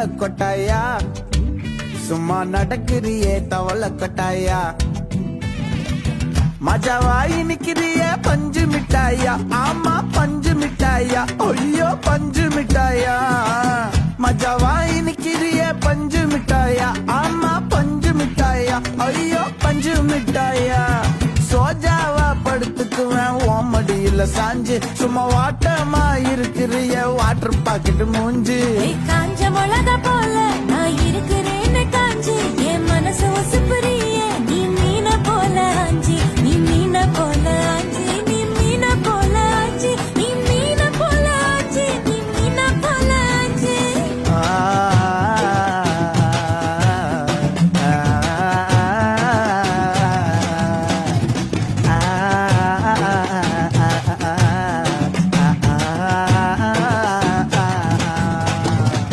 தவள கொட்டாயா சும்மா நடக்கிறியே தவள கொட்டாயா மஜாவாய் நிக்கிறிய பஞ்சு மிட்டாயா ஆமா பஞ்சு மிட்டாயா ஐயோ பஞ்சு மிட்டாயா மஜாவாய் நிக்கிறிய பஞ்சு மிட்டாயா ஆமா பஞ்சு மிட்டாயா ஐயோ பஞ்சு மிட்டாயா சோஜாவா படுத்துக்குவேன் ஓமடியில சாஞ்சு சும்மா வாட்டமா இருக்கிறிய வாட்டர் பாக்கெட் மூஞ்சு